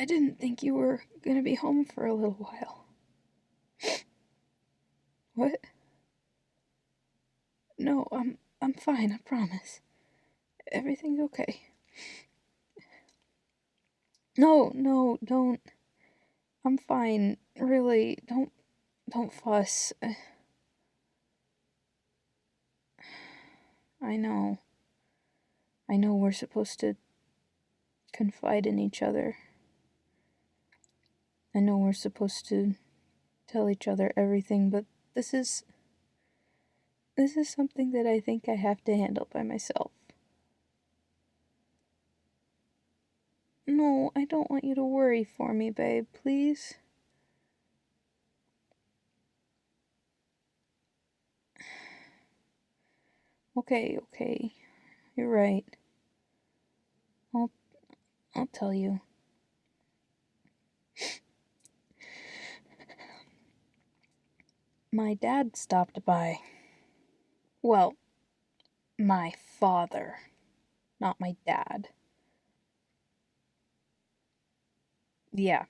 I didn't think you were gonna be home for a little while. What? No, I'm fine, I promise. Everything's okay. No, don't. I'm fine. Really, don't fuss. I know. I know we're supposed to confide in each other. I know we're supposed to tell each other everything, but this is something that I think I have to handle by myself. No, I don't want you to worry for me, babe, please. Okay. You're right. I'll tell you. My dad stopped by. Well, my father, not my dad. Yeah.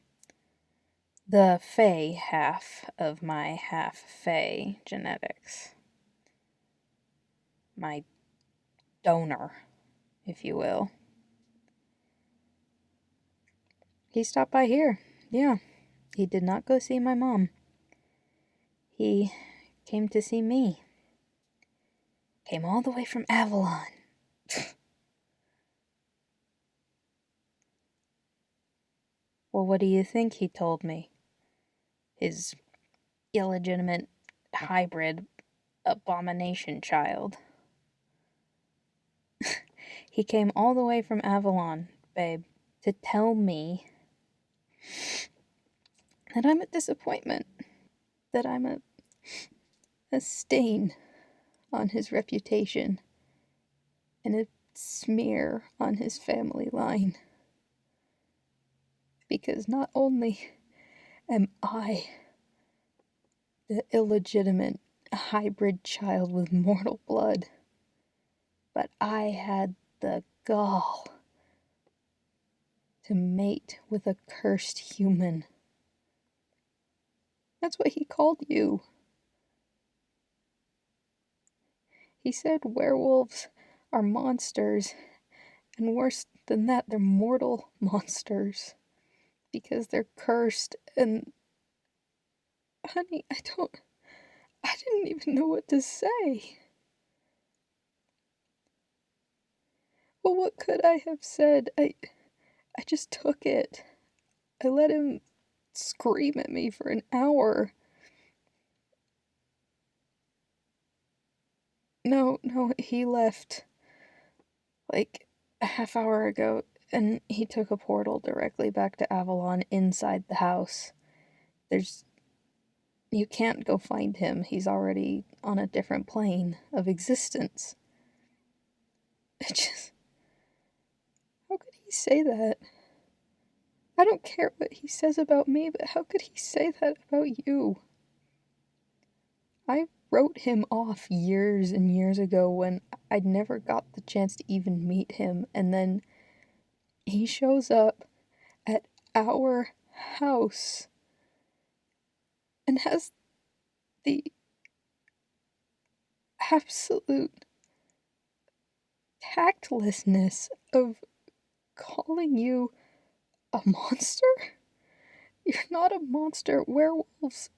The Fae half of my half Fae genetics. My donor, if you will. He stopped by here. Yeah. He did not go see my mom. He came to see me. Came all the way from Avalon. Well, what do you think he told me? His illegitimate hybrid abomination child. He came all the way from Avalon, babe, to tell me that I'm a disappointment. That I'm a stain on his reputation. And a smear on his family line. Because not only am I the illegitimate hybrid child with mortal blood, but I had the gall to mate with a cursed human. That's what he called you. He said werewolves are monsters, and worse than that, they're mortal monsters. Because they're cursed, and honey, I didn't even know what to say. Well, what could I have said? I just took it. I let him scream at me for an hour. No, he left like a half hour ago, and he took a portal directly back to Avalon inside the house. You can't go find him. He's already on a different plane of existence. It just, how could he say that? I don't care what he says about me, but how could he say that about you? I wrote him off years and years ago when I'd never got the chance to even meet him, and then he shows up at our house and has the absolute tactlessness of calling you a monster? You're not a monster. Werewolves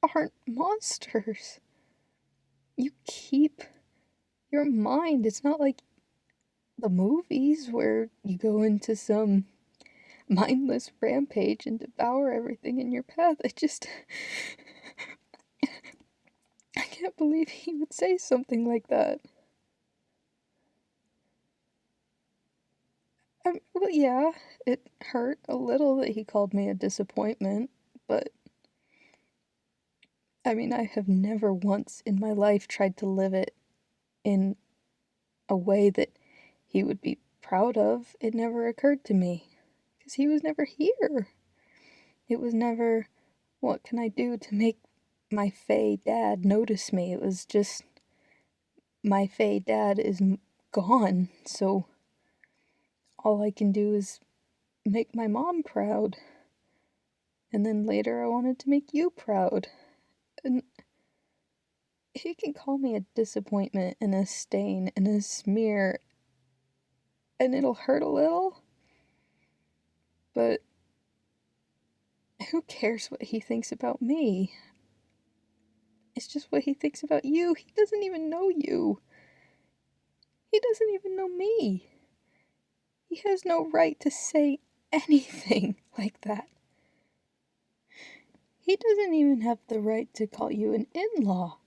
aren't monsters. You keep your mind. It's not like the movies where you go into some mindless rampage and devour everything in your path. I can't believe he would say something like that. Well, yeah, it hurt a little that he called me a disappointment, but I mean, I have never once in my life tried to live it in a way that he would be proud of. It never occurred to me, because he was never here. It was never, what can I do to make my Fae dad notice me? It was just, my Fae dad is gone, so all I can do is make my mom proud. And then later I wanted to make you proud. And he can call me a disappointment and a stain and a smear, and it'll hurt a little, but who cares what he thinks about me? It's just what he thinks about you. He doesn't even know you. He doesn't even know me. He has no right to say anything like that. He doesn't even have the right to call you an in-law.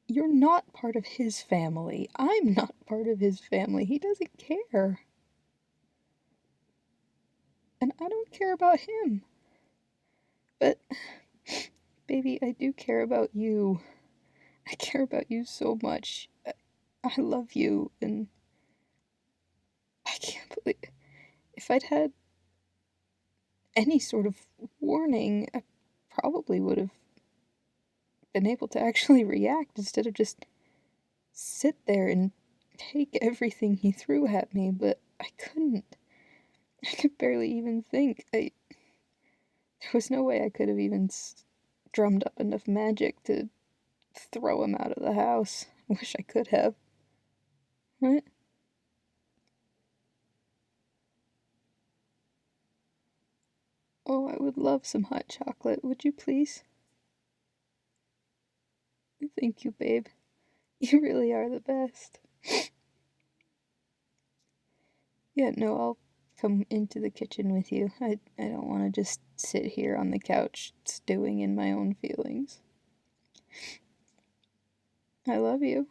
You're not part of his family. I'm not part of his family. He doesn't care. And I don't care about him. But, baby, I do care about you. I care about you so much. I love you, and I can't believe... If I'd had any sort of warning, I probably would have been able to actually react instead of just sit there and take everything he threw at me, but I couldn't. I could barely even think. There was no way I could have even drummed up enough magic to throw him out of the house. I wish I could have. What? Oh, I would love some hot chocolate. Would you please? Thank you, babe. You really are the best. Yeah, no, I'll come into the kitchen with you. I don't want to just sit here on the couch stewing in my own feelings. I love you.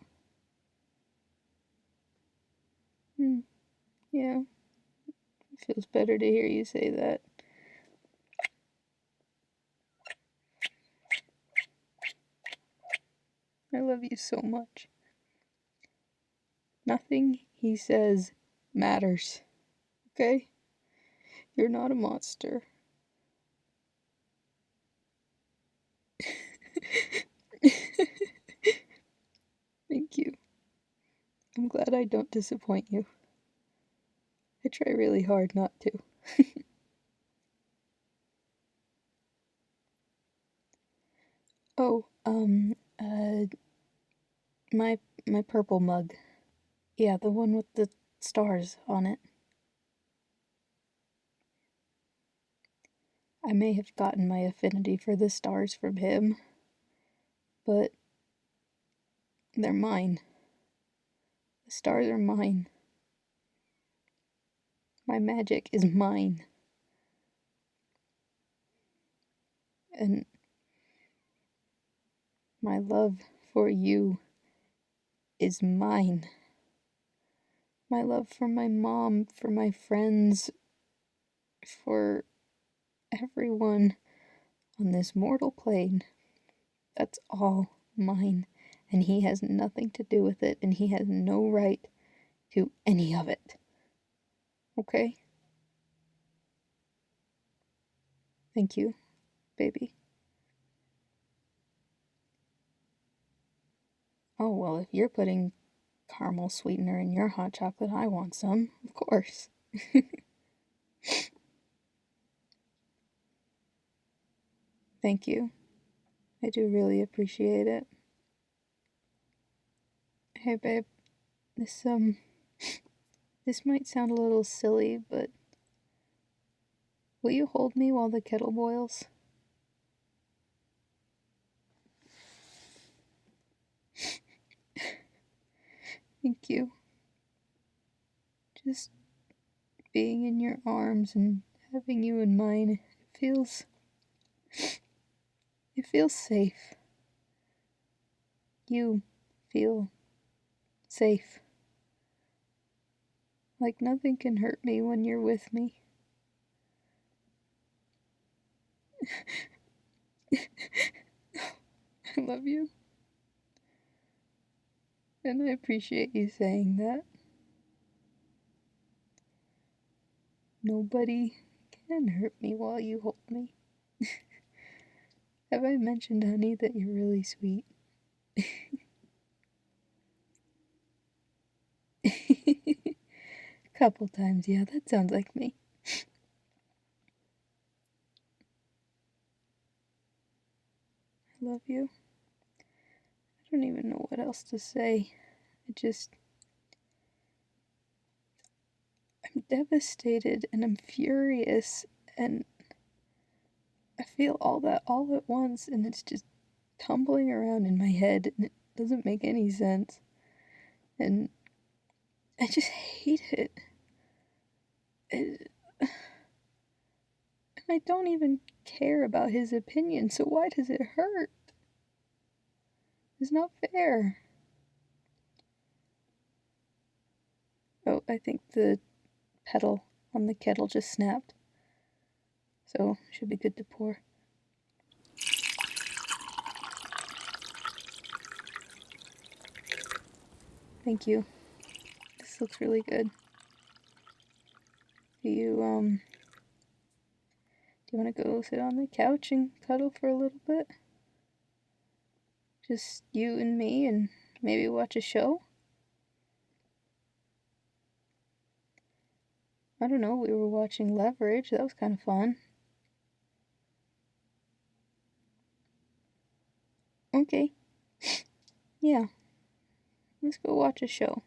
Yeah, it feels better to hear you say that. I love you so much. Nothing he says matters, okay? You're not a monster. Thank you. I'm glad I don't disappoint you. I try really hard not to. Oh, my purple mug. Yeah, the one with the stars on it. I may have gotten my affinity for the stars from him, but they're mine. The stars are mine. My magic is mine. And my love for you is mine. My love for my mom, for my friends, for everyone on this mortal plane. That's all mine. And he has nothing to do with it, and he has no right to any of it. Okay? Thank you, baby. Oh, well, if you're putting caramel sweetener in your hot chocolate, I want some, of course. Thank you. I do really appreciate it. Hey, babe. This might sound a little silly, but will you hold me while the kettle boils? Thank you. Just being in your arms and having you in mine, it feels safe. You feel safe. Like nothing can hurt me when you're with me. I love you. And I appreciate you saying that. Nobody can hurt me while you hold me. Have I mentioned, honey, that you're really sweet? Couple times, yeah, that sounds like me. love you. I don't even know what else to say. I'm devastated and I'm furious and I feel all that all at once and it's just tumbling around in my head and it doesn't make any sense. And I just hate it. And I don't even care about his opinion, so why does it hurt? It's not fair. Oh, I think the pedal on the kettle just snapped. So, should be good to pour. Thank you. This looks really good. Do you want to go sit on the couch and cuddle for a little bit? Just you and me and maybe watch a show? I don't know, we were watching Leverage. That was kind of fun. Okay. Yeah. Let's go watch a show.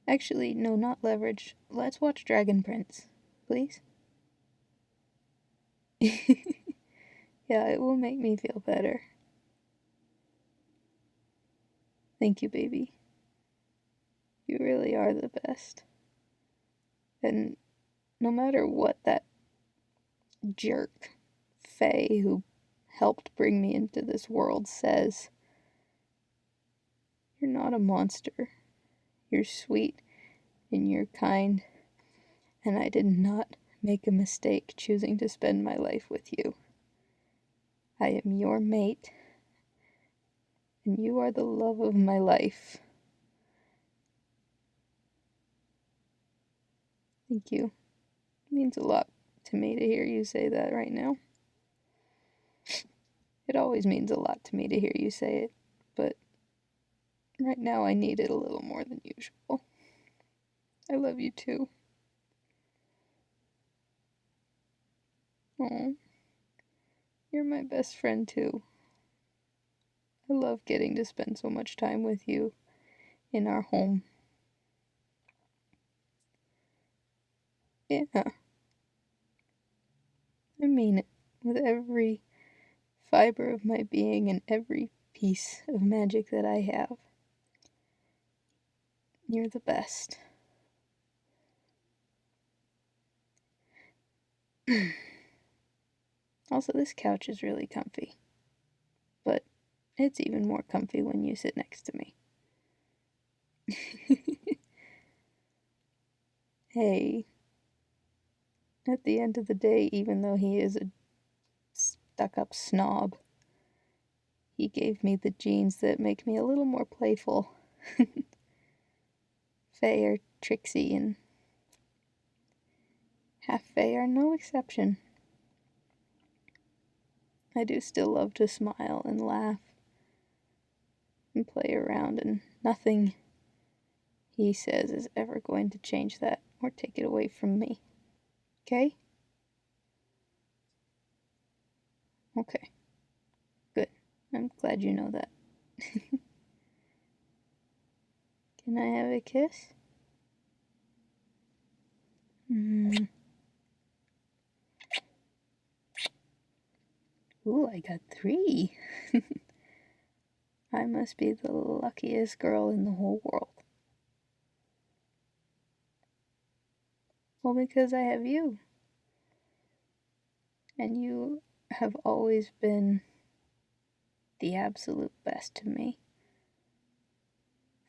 Actually, no, not Leverage. Let's watch Dragon Prince, please. Yeah, it will make me feel better. Thank you, baby. You really are the best. And no matter what that jerk, Faye, who helped bring me into this world, says, you're not a monster. You're sweet and you're kind, and I did not make a mistake choosing to spend my life with you. I am your mate, and you are the love of my life. Thank you. It means a lot to me to hear you say that right now. It always means a lot to me to hear you say it, but right now I need it a little more than usual. I love you too. Oh, you're my best friend too. I love getting to spend so much time with you in our home. Yeah, I mean it with every fiber of my being and every piece of magic that I have. You're the best. Also, this couch is really comfy, but it's even more comfy when you sit next to me. Hey, at the end of the day, even though he is a stuck-up snob, he gave me the genes that make me a little more playful. Fae are tricksy, and half Fae are no exception. I do still love to smile and laugh and play around, and nothing he says is ever going to change that or take it away from me. Okay? Okay. Good. I'm glad you know that. Can I have a kiss? Ooh, I got 3. I must be the luckiest girl in the whole world. Well, because I have you. And you have always been the absolute best to me.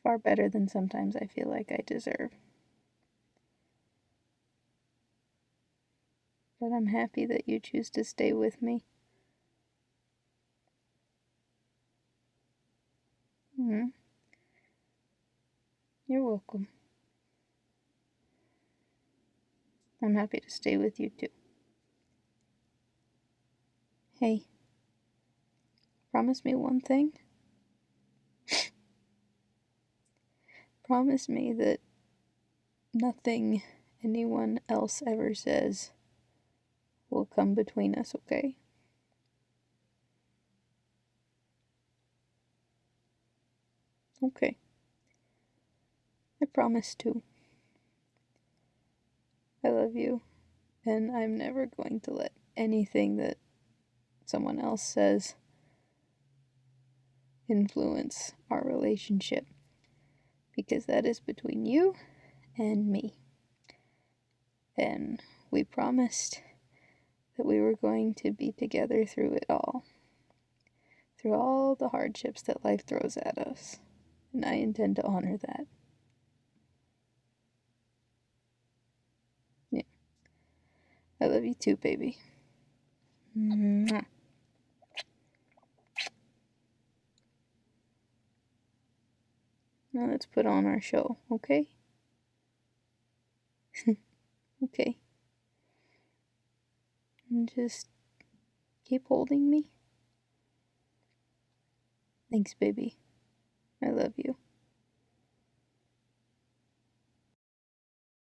Far better than sometimes I feel like I deserve. But I'm happy that you choose to stay with me. You're welcome. I'm happy to stay with you too. Hey, promise me one thing. Promise me that nothing anyone else ever says will come between us, okay? Okay. I promise to. I love you, and I'm never going to let anything that someone else says influence our relationship, because that is between you and me. And we promised that we were going to be together through it all, through all the hardships that life throws at us. And I intend to honor that. Yeah. I love you too, baby. Mwah. Now let's put on our show, okay? Okay. And just keep holding me. Thanks, baby. I love you.